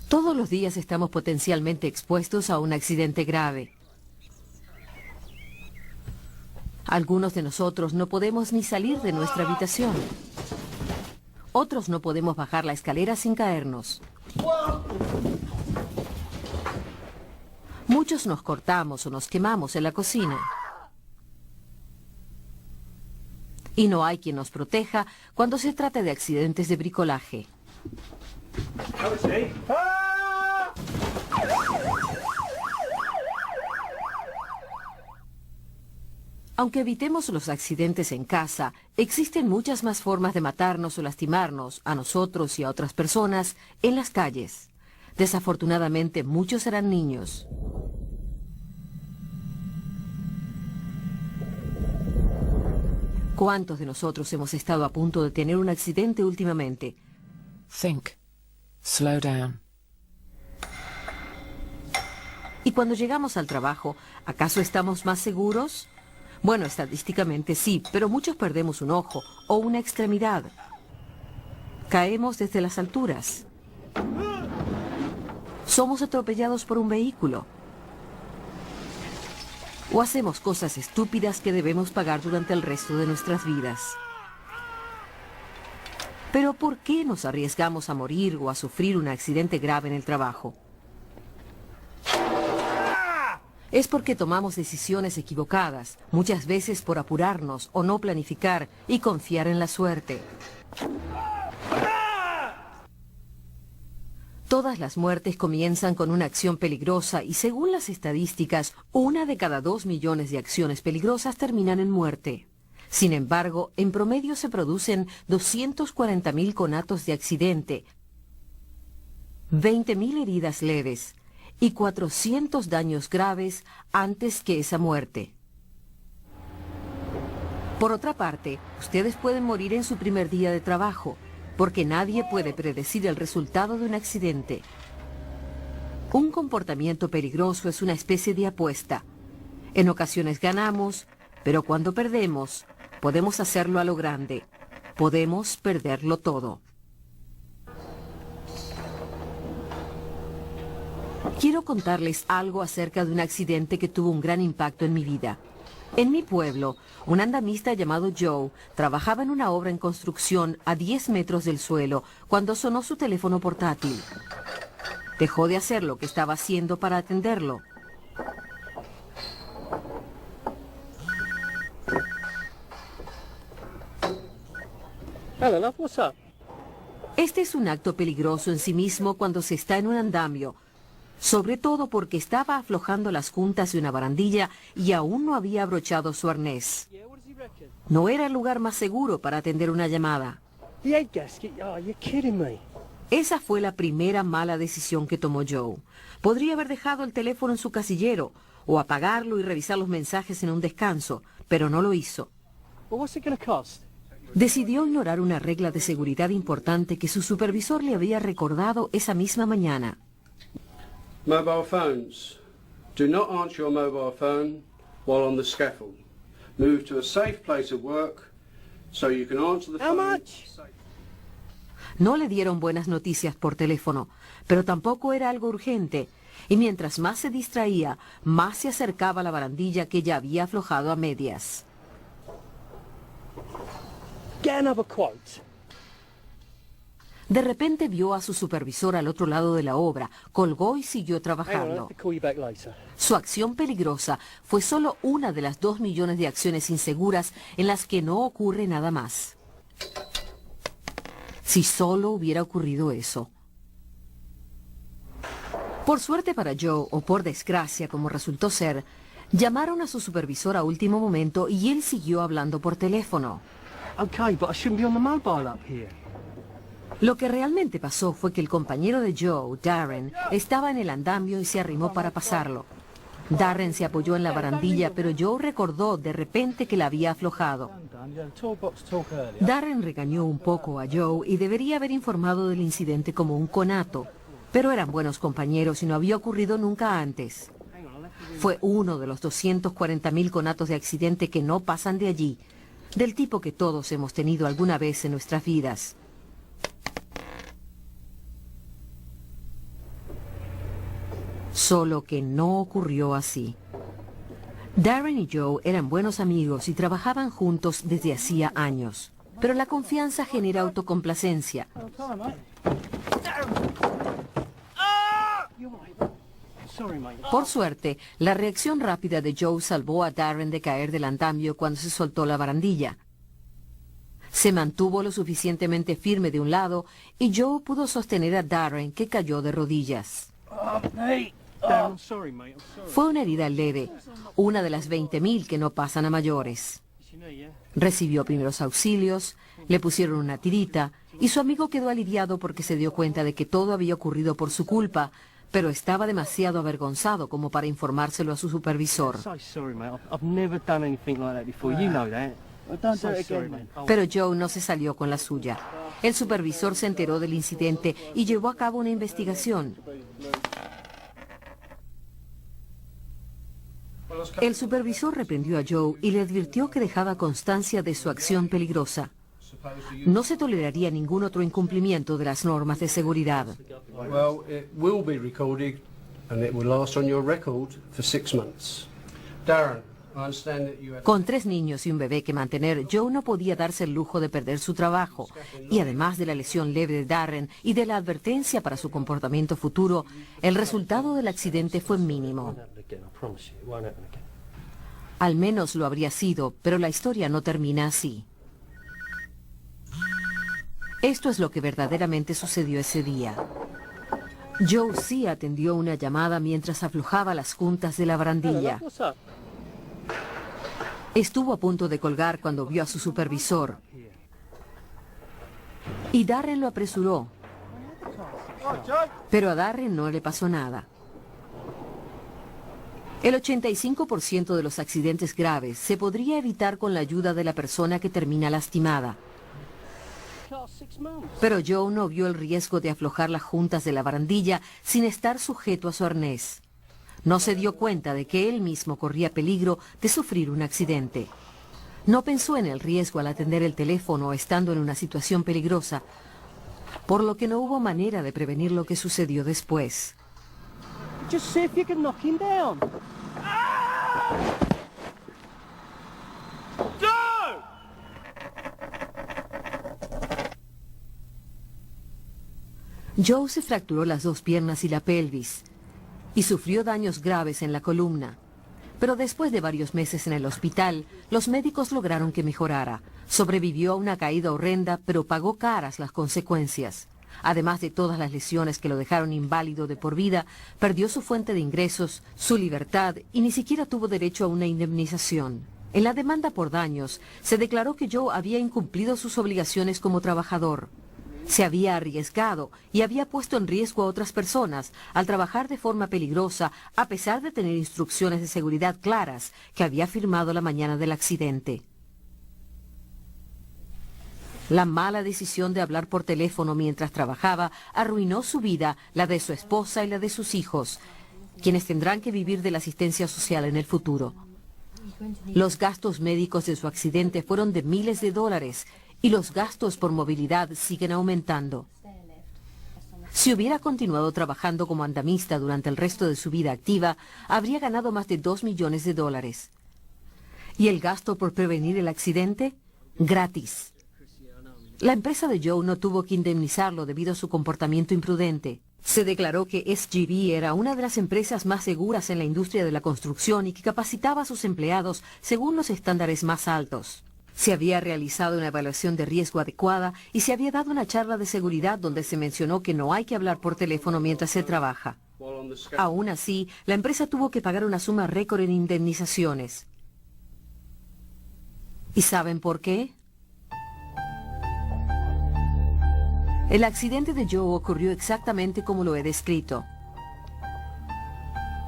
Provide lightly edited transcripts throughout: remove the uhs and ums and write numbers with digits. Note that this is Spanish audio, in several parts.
Todos los días estamos potencialmente expuestos a un accidente grave. Algunos de nosotros no podemos ni salir de nuestra habitación. Otros no podemos bajar la escalera sin caernos. Muchos nos cortamos o nos quemamos en la cocina. Y no hay quien nos proteja cuando se trata de accidentes de bricolaje. Aunque evitemos los accidentes en casa, existen muchas más formas de matarnos o lastimarnos, a nosotros y a otras personas, en las calles. Desafortunadamente, muchos serán niños. ¿Cuántos de nosotros hemos estado a punto de tener un accidente últimamente? Think. Slow down. Y cuando llegamos al trabajo, ¿acaso estamos más seguros? Bueno, estadísticamente sí, pero muchos perdemos un ojo o una extremidad. Caemos desde las alturas. Somos atropellados por un vehículo. O hacemos cosas estúpidas que debemos pagar durante el resto de nuestras vidas. Pero ¿por qué nos arriesgamos a morir o a sufrir un accidente grave en el trabajo? Es porque tomamos decisiones equivocadas, muchas veces por apurarnos o no planificar y confiar en la suerte. Todas las muertes comienzan con una acción peligrosa y según las estadísticas, 1 de cada 2 millones de acciones peligrosas terminan en muerte. Sin embargo, en promedio se producen 240.000 conatos de accidente, 20.000 heridas leves y 400 daños graves antes que esa muerte. Por otra parte, ustedes pueden morir en su primer día de trabajo, porque nadie puede predecir el resultado de un accidente. Un comportamiento peligroso es una especie de apuesta. En ocasiones ganamos, pero cuando perdemos, podemos hacerlo a lo grande. Podemos perderlo todo. Quiero contarles algo acerca de un accidente que tuvo un gran impacto en mi vida. En mi pueblo, un andamista llamado Joe trabajaba en una obra en construcción a 10 metros del suelo cuando sonó su teléfono portátil. Dejó de hacer lo que estaba haciendo para atenderlo. Hello, love, what's up? Este es un acto peligroso en sí mismo cuando se está en un andamio, sobre todo porque estaba aflojando las juntas de una barandilla y aún no había abrochado su arnés. No era el lugar más seguro para atender una llamada. The egg gasket? Oh, you're kidding me. Esa fue la primera mala decisión que tomó Joe. Podría haber dejado el teléfono en su casillero o apagarlo y revisar los mensajes en un descanso, pero no lo hizo. Well, what's it going to cost? Decidió ignorar una regla de seguridad importante que su supervisor le había recordado esa misma mañana. Mobile phones. Do not answer your mobile phone while on the scaffold. Move to a safe place of work so you can answer the phone. How much? No le dieron buenas noticias por teléfono, pero tampoco era algo urgente, y mientras más se distraía, más se acercaba a la barandilla que ya había aflojado a medias. Get another quote. De repente vio a su supervisor al otro lado de la obra, colgó y siguió Hang on, I'll trabajando. have to call you back later. Su acción peligrosa fue solo una de las 2 millones de acciones inseguras en las que no ocurre nada más. Si solo hubiera ocurrido eso. Por suerte para Joe, o por desgracia como resultó ser, llamaron a su supervisor a último momento y él siguió hablando por teléfono. Okay, but I shouldn't be on the mobile up here. Lo que realmente pasó fue que el compañero de Joe, Darren, estaba en el andamio y se arrimó para pasarlo. Darren se apoyó en la barandilla, pero Joe recordó de repente que la había aflojado. Darren regañó un poco a Joe y debería haber informado del incidente como un conato, pero eran buenos compañeros y no había ocurrido nunca antes. Fue uno de los 240.000 conatos de accidente que no pasan de allí, del tipo que todos hemos tenido alguna vez en nuestras vidas. Solo que no ocurrió así. Darren y Joe eran buenos amigos y trabajaban juntos desde hacía años. Pero la confianza genera autocomplacencia. Sorry, mate. Por suerte, la reacción rápida de Joe salvó a Darren de caer del andamio cuando se soltó la barandilla. Se mantuvo lo suficientemente firme de un lado y Joe pudo sostener a Darren, que cayó de rodillas. Darren, I'm sorry, mate. I'm sorry. Fue una herida leve, una de las 20.000 que no pasan a mayores. It's your knee, yeah? Recibió primeros auxilios, le pusieron una tirita y su amigo quedó aliviado porque se dio cuenta de que todo había ocurrido por su culpa, pero estaba demasiado avergonzado como para informárselo a su supervisor. So sorry, mate. I've never done anything like that before. You know that. Well, don't So do it sorry, again, mate. Pero Joe no se salió con la suya. El supervisor se enteró del incidente y llevó a cabo una investigación. El supervisor reprendió a Joe y le advirtió que dejaba constancia de su acción peligrosa. No se toleraría ningún otro incumplimiento de las normas de seguridad. Well, it will be recorded and it will last on your record for 6 months. Darren, I understand that you had... Con 3 niños y un bebé que mantener, Joe no podía darse el lujo de perder su trabajo. Y además de la lesión leve de Darren y de la advertencia para su comportamiento futuro, el resultado del accidente fue mínimo. It won't happen again, I promise you. It won't happen again. Al menos lo habría sido, pero la historia no termina así. Esto es lo que verdaderamente sucedió ese día. Joe sí atendió una llamada mientras aflojaba las juntas de la Hello, barandilla. love, what's up? Estuvo a punto de colgar cuando vio a su supervisor. Y Darren lo apresuró. Pero a Darren no le pasó nada. El 85% de los accidentes graves se podría evitar con la ayuda de la persona que termina lastimada. Car 6 months. Pero Joe no vio el riesgo de aflojar las juntas de la barandilla sin estar sujeto a su arnés. No se dio cuenta de que él mismo corría peligro de sufrir un accidente. No pensó en el riesgo al atender el teléfono estando en una situación peligrosa, por lo que no hubo manera de prevenir lo que sucedió después. Just see if you can knock him down. Joe se fracturó las 2 piernas y la pelvis y sufrió daños graves en la columna. Pero después de varios meses en el hospital, los médicos lograron que mejorara. Sobrevivió a una caída horrenda, pero pagó caras las consecuencias. Además de todas las lesiones que lo dejaron inválido de por vida, perdió su fuente de ingresos, su libertad y ni siquiera tuvo derecho a una indemnización. En la demanda por daños, se declaró que Joe había incumplido sus obligaciones como trabajador. Se había arriesgado y había puesto en riesgo a otras personas al trabajar de forma peligrosa, a pesar de tener instrucciones de seguridad claras que había firmado la mañana del accidente. La mala decisión de hablar por teléfono mientras trabajaba arruinó su vida, la de su esposa y la de sus hijos, quienes tendrán que vivir de la asistencia social en el futuro. Los gastos médicos de su accidente fueron de miles de dólares y los gastos por movilidad siguen aumentando. Si hubiera continuado trabajando como andamista durante el resto de su vida activa, habría ganado más de 2 millones de dólares. ¿Y el gasto por prevenir el accidente? Gratis. La empresa de Joe no tuvo que indemnizarlo debido a su comportamiento imprudente. Se declaró que SGV era una de las empresas más seguras en la industria de la construcción y que capacitaba a sus empleados según los estándares más altos. Se había realizado una evaluación de riesgo adecuada y se había dado una charla de seguridad donde se mencionó que no hay que hablar por teléfono mientras se trabaja. Aún así, la empresa tuvo que pagar una suma récord en indemnizaciones. ¿Y saben por qué? El accidente de Joe ocurrió exactamente como lo he descrito.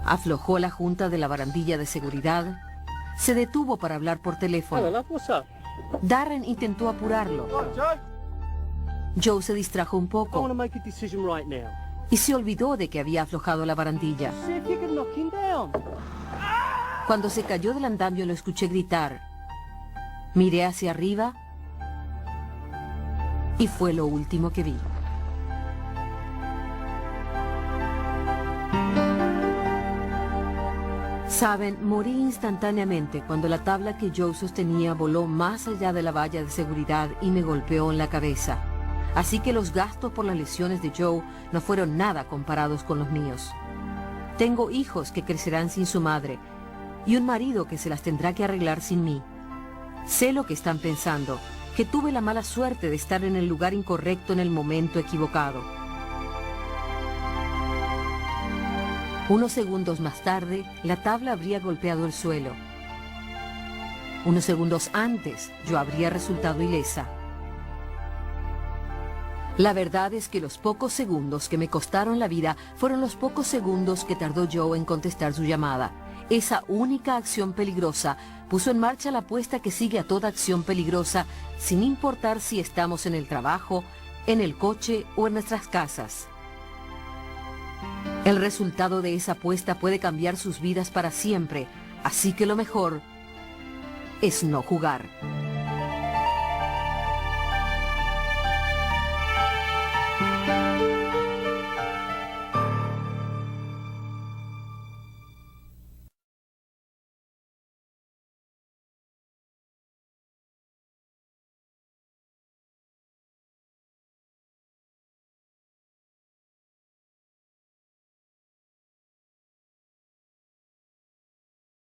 Aflojó la junta de la barandilla de seguridad, se detuvo para hablar por Hello, teléfono. love, what's up? Darren intentó apurarlo. Joe se distrajo un I want to poco make a decision right now. y se olvidó de que había aflojado la barandilla. See if you can knock him down. Cuando se cayó del andamio lo escuché gritar. Miré hacia arriba y fue lo último que vi. Saben, morí instantáneamente cuando la tabla que Joe sostenía voló más allá de la valla de seguridad y me golpeó en la cabeza. Así que los gastos por las lesiones de Joe no fueron nada comparados con los míos. Tengo hijos que crecerán sin su madre y un marido que se las tendrá que arreglar sin mí. Sé lo que están pensando, que tuve la mala suerte de estar en el lugar incorrecto en el momento equivocado. Unos segundos más tarde, la tabla habría golpeado el suelo. Unos segundos antes, yo habría resultado ilesa. La verdad es que los pocos segundos que me costaron la vida fueron los pocos segundos que tardó Joe en contestar su llamada. Esa única acción peligrosa puso en marcha la apuesta que sigue a toda acción peligrosa, sin importar si estamos en el trabajo, en el coche o en nuestras casas. El resultado de esa apuesta puede cambiar sus vidas para siempre, así que lo mejor es no jugar.